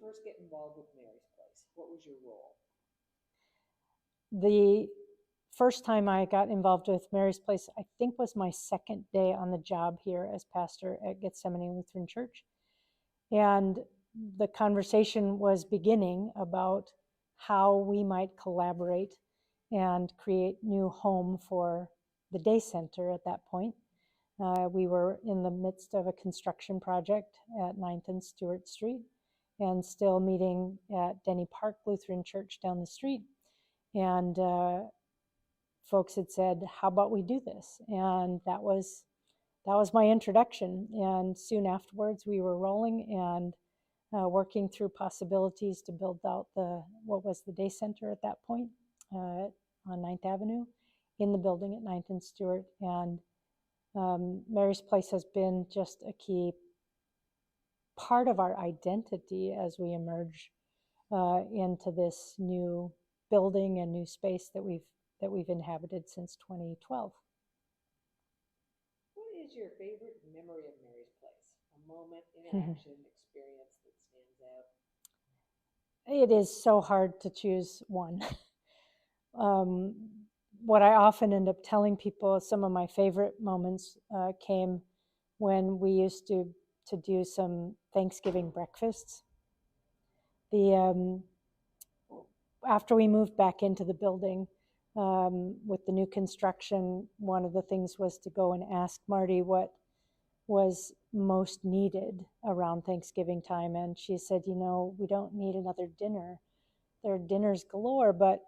first get involved with Mary's Place? What was your role? The first time I got involved with Mary's Place, I think, was my second day on the job here as pastor at Gethsemane Lutheran Church. And the conversation was beginning about how we might collaborate and create new home for the day center at that point. We were in the midst of a construction project at 9th and Stewart Street and still meeting at Denny Park Lutheran Church down the street. And folks had said, how about we do this? And that was my introduction. And soon afterwards, we were rolling and working through possibilities to build out what was the day center at that point on 9th Avenue in the building at 9th and Stewart. And Mary's Place has been just a key part of our identity as we emerge into this new building and new space that we've inhabited since 2012. What is your favorite memory of Mary's Place? A moment, interaction, experience that stands out? It is so hard to choose one. What I often end up telling people, some of my favorite moments came when we used to do some Thanksgiving breakfasts. After we moved back into the building with the new construction, one of the things was to go and ask Marty what was most needed around Thanksgiving time. And she said, we don't need another dinner. There are dinners galore, but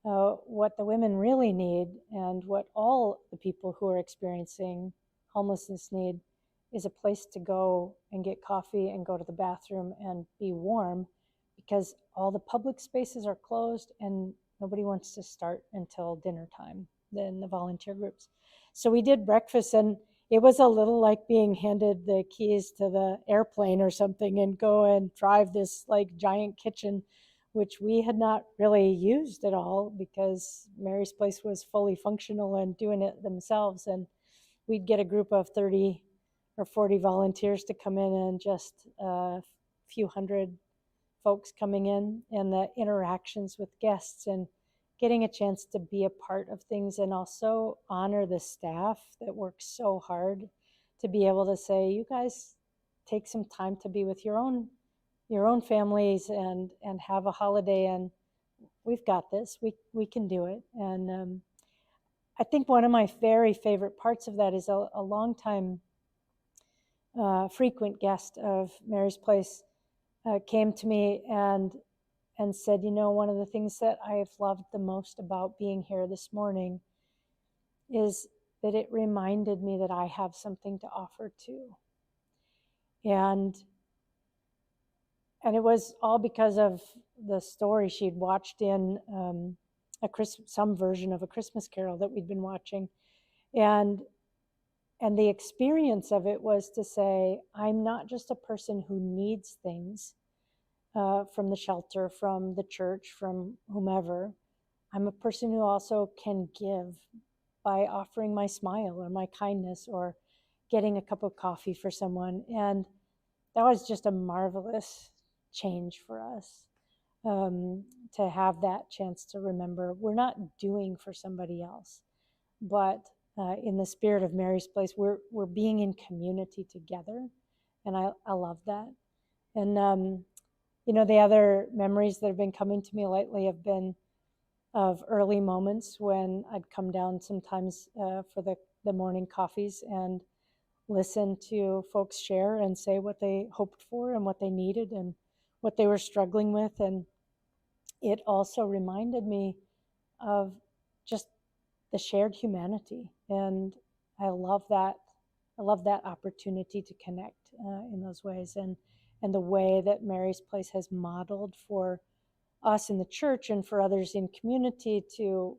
what the women really need, and what all the people who are experiencing homelessness need, is a place to go and get coffee and go to the bathroom and be warm, because all the public spaces are closed and nobody wants to start until dinner time, then the volunteer groups. So we did breakfast, and it was a little like being handed the keys to the airplane or something and go and drive this like giant kitchen, which we had not really used at all because Mary's Place was fully functional and doing it themselves. And we'd get a group of 30 or 40 volunteers to come in, and just a few hundred folks coming in, and the interactions with guests and getting a chance to be a part of things, and also honor the staff that works so hard to be able to say, you guys take some time to be with your own families and have a holiday, and we've got this, we can do it. And I think one of my very favorite parts of that is a long time frequent guest of Mary's Place came to me and said, one of the things that I have loved the most about being here this morning is that it reminded me that I have something to offer too. And it was all because of the story she'd watched in some version of A Christmas Carol that we'd been watching. And the experience of it was to say, I'm not just a person who needs things from the shelter, from the church, from whomever. I'm a person who also can give by offering my smile or my kindness or getting a cup of coffee for someone. And that was just a marvelous change for us, to have that chance to remember we're not doing for somebody else, but in the spirit of Mary's Place, we're being in community together. And I love that. And the other memories that have been coming to me lately have been of early moments when I'd come down sometimes for the morning coffees and listen to folks share and say what they hoped for and what they needed and what they were struggling with. And it also reminded me of just the shared humanity. And I love that opportunity to connect in those ways. And the way that Mary's Place has modeled for us in the church and for others in community to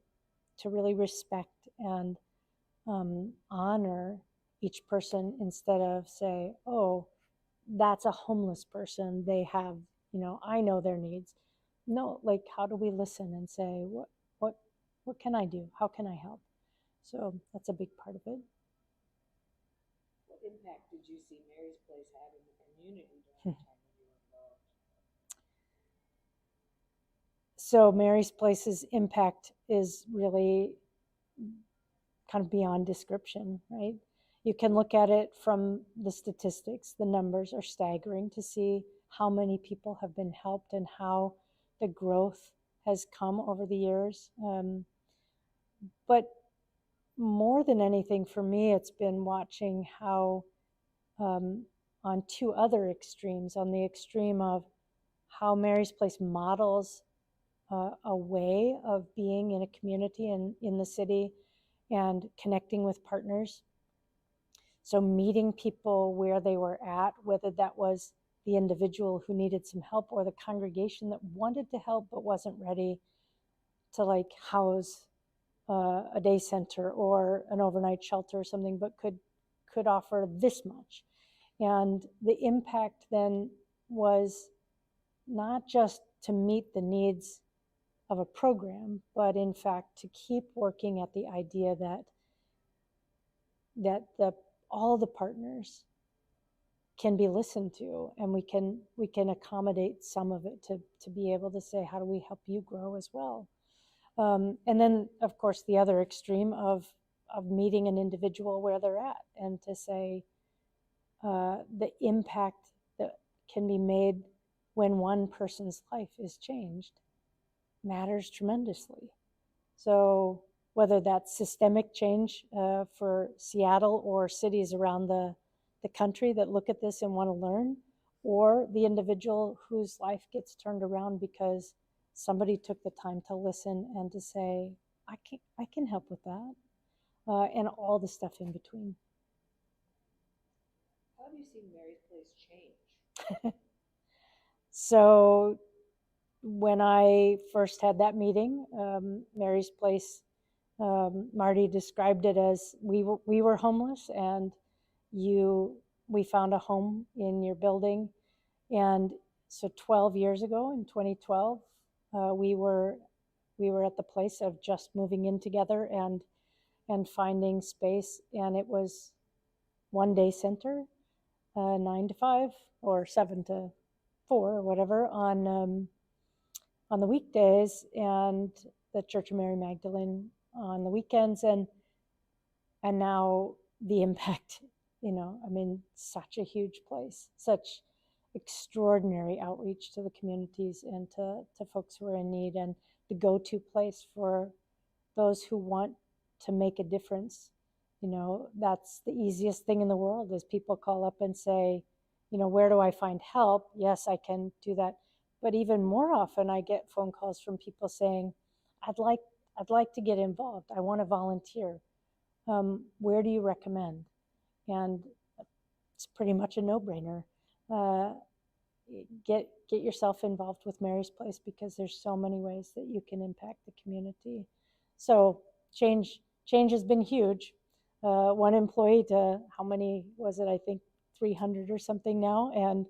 really respect and honor each person, instead of say, oh, that's a homeless person, they have, I know their needs. No, like, how do we listen and say, what can I do? How can I help? So that's a big part of it. What impact did you see Mary's Place have in the community during the time when you were involved? So Mary's Place's impact is really kind of beyond description, right? You can look at it from the statistics. The numbers are staggering to see how many people have been helped and how the growth has come over the years. But more than anything for me, it's been watching how on two other extremes, on the extreme of how Mary's Place models a way of being in a community and in the city and connecting with partners. So meeting people where they were at, whether that was the individual who needed some help or the congregation that wanted to help but wasn't ready to like house a day center or an overnight shelter or something, but could offer this much. And the impact then was not just to meet the needs of a program, but in fact to keep working at the idea that all the partners can be listened to, and we can accommodate some of it to be able to say, how do we help you grow as well? And then, of course, the other extreme of meeting an individual where they're at, and to say the impact that can be made when one person's life is changed matters tremendously. So whether that's systemic change for Seattle or cities around the country that look at this and want to learn, or the individual whose life gets turned around because somebody took the time to listen and to say, I can help with that, and all the stuff in between. How have you seen Mary's Place change? So when I first had that meeting, Mary's Place, Marty described it as we were homeless, and we found a home in your building. And so 12 years ago, in 2012, we were at the place of just moving in together and finding space. And it was one day center, 9 to 5 or 7 to 4 or whatever on the weekdays, and the Church of Mary Magdalene on the weekends. And now the impact, I mean, such a huge place, such extraordinary outreach to the communities and to folks who are in need, and the go-to place for those who want to make a difference. That's the easiest thing in the world, is people call up and say, where do I find help? Yes, I can do that. But even more often, I get phone calls from people saying, I'd like to get involved. I want to volunteer. Where do you recommend? And it's pretty much a no-brainer. Get yourself involved with Mary's Place, because there's so many ways that you can impact the community. So change has been huge. One employee to how many was it? I think 300 or something now, and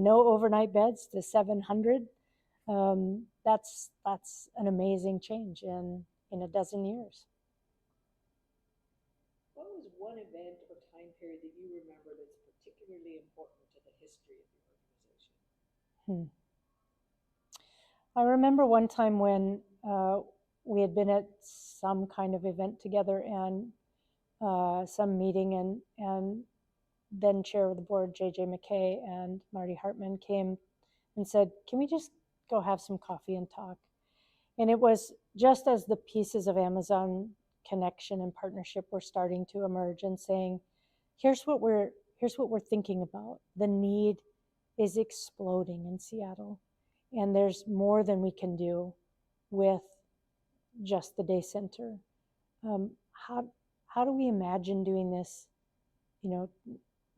no overnight beds to 700. That's an amazing change in a dozen years. What was one event or time period that you remember that's particularly important to the history of your organization? I remember one time when we had been at some kind of event together, and some meeting, and then chair of the board, J.J. McKay, and Marty Hartman came and said, can we just go have some coffee and talk? And it was just as the pieces of Amazon connection and partnership were starting to emerge, and saying, here's what we're thinking about. The need is exploding in Seattle, and there's more than we can do with just the day center. How do we imagine doing this,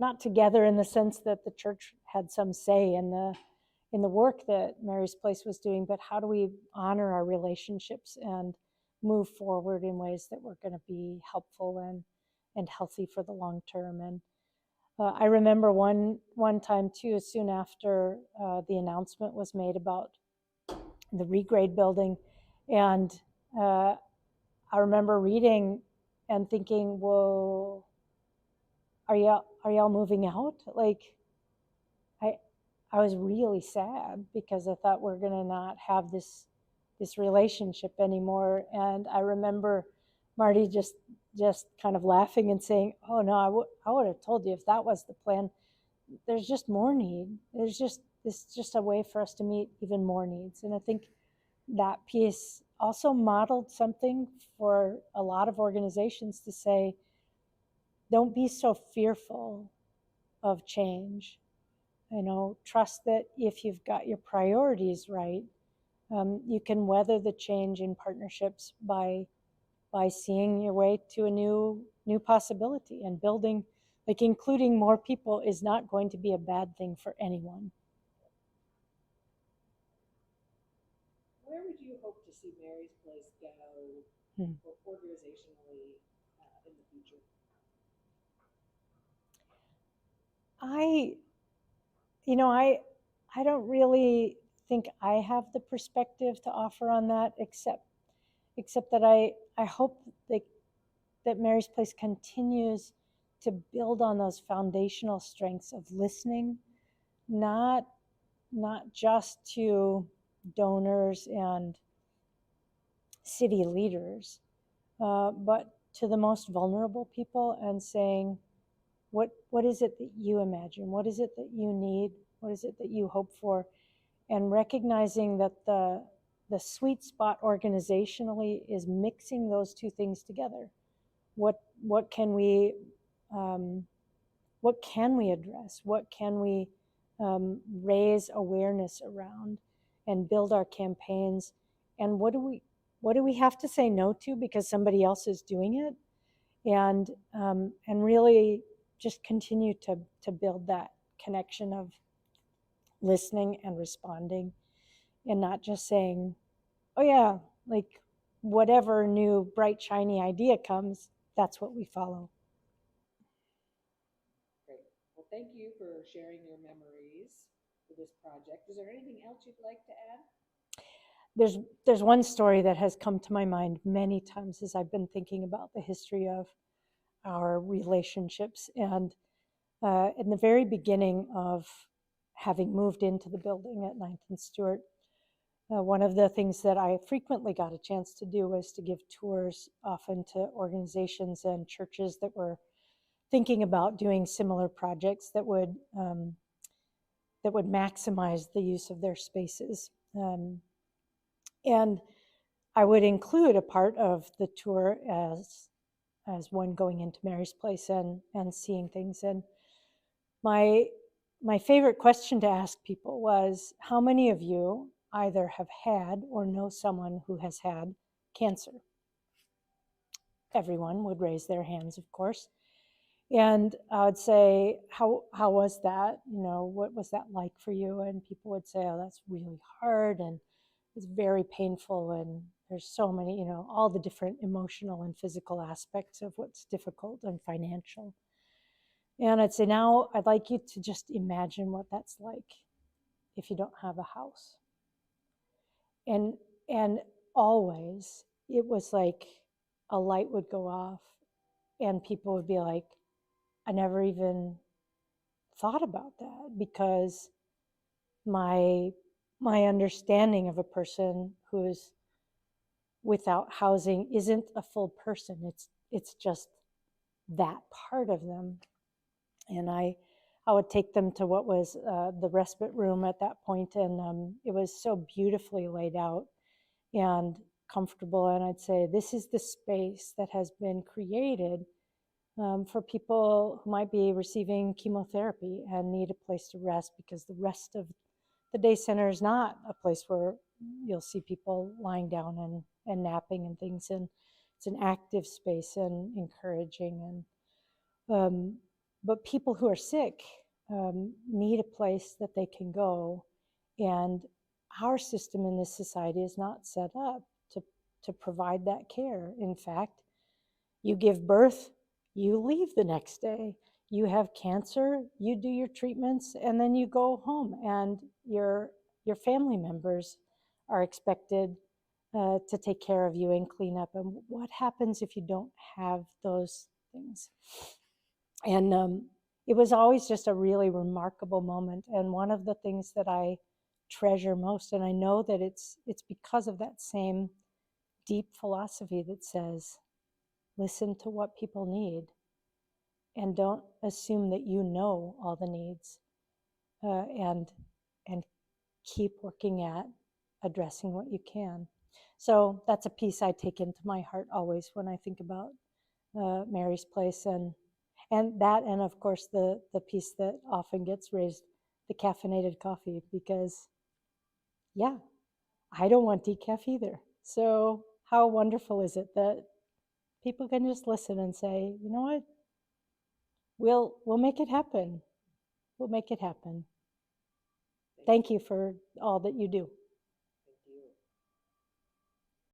not together in the sense that the church had some say in the work that Mary's Place was doing, but how do we honor our relationships and move forward in ways that were going to be helpful and healthy for the long term? And I remember one time too, soon after the announcement was made about the regrade building, and I remember reading and thinking, well, are y'all moving out? Like, I was really sad, because I thought we're gonna not have this this relationship anymore. And I remember Marty just kind of laughing and saying, oh no, I would have told you if that was the plan. There's just more need. There's just a way for us to meet even more needs. And I think that piece also modeled something for a lot of organizations to say, don't be so fearful of change. Trust that if you've got your priorities right, you can weather the change in partnerships by seeing your way to a new possibility, and building, like, including more people is not going to be a bad thing for anyone. Where would you hope to see Mary's Place go organizationally in the future? I don't really think I have the perspective to offer on that, except that I hope that Mary's Place continues to build on those foundational strengths of listening, not just to donors and city leaders, but to the most vulnerable people, and saying, what is it that you imagine? What is it that you need? What is it that you hope for? And recognizing that the sweet spot organizationally is mixing those two things together. What can we address? What can we raise awareness around and build our campaigns? And what do we have to say no to because somebody else is doing it? And really just continue to build that connection of listening and responding, and not just saying, oh yeah, like whatever new bright shiny idea comes, that's what we follow. Great. Well, thank you for sharing your memories for this project. Is there anything else you'd like to add? There's one story that has come to my mind many times as I've been thinking about the history of our relationships. And in the very beginning of having moved into the building at 9th and Stewart, one of the things that I frequently got a chance to do was to give tours, often to organizations and churches that were thinking about doing similar projects that would maximize the use of their spaces. And I would include a part of the tour as one going into Mary's Place and seeing things. And my favorite question to ask people was, how many of you either have had or know someone who has had cancer? Everyone would raise their hands, of course. And I would say, how was that? What was that like for you? And people would say, oh, that's really hard, and it's very painful, and there's so many, all the different emotional and physical aspects of what's difficult and financial. And I'd say, now I'd like you to just imagine what that's like if you don't have a house. And always it was like a light would go off and people would be like, I never even thought about that, because my understanding of a person who is without housing isn't a full person. It's just that part of them. And I would take them to what was the respite room at that point, and it was so beautifully laid out and comfortable. And I'd say, this is the space that has been created for people who might be receiving chemotherapy and need a place to rest, because the rest of the day center is not a place where you'll see people lying down and napping and things. And it's an active space and encouraging. And but people who are sick need a place that they can go. And our system in this society is not set up to provide that care. In fact, you give birth, you leave the next day. You have cancer, you do your treatments, and then you go home, and your family members are expected to take care of you and clean up. And what happens if you don't have those things? And it was always just a really remarkable moment. And one of the things that I treasure most. And I know that it's because of that same deep philosophy that says, listen to what people need and don't assume that you know all the needs, and keep working at addressing what you can. So that's a piece I take into my heart always when I think about Mary's Place, and that, and of course the piece that often gets raised, the caffeinated coffee, because yeah, I don't want decaf either. So how wonderful is it that people can just listen and say, you know what, we'll make it happen. We'll make it happen. Thank you for all that you do.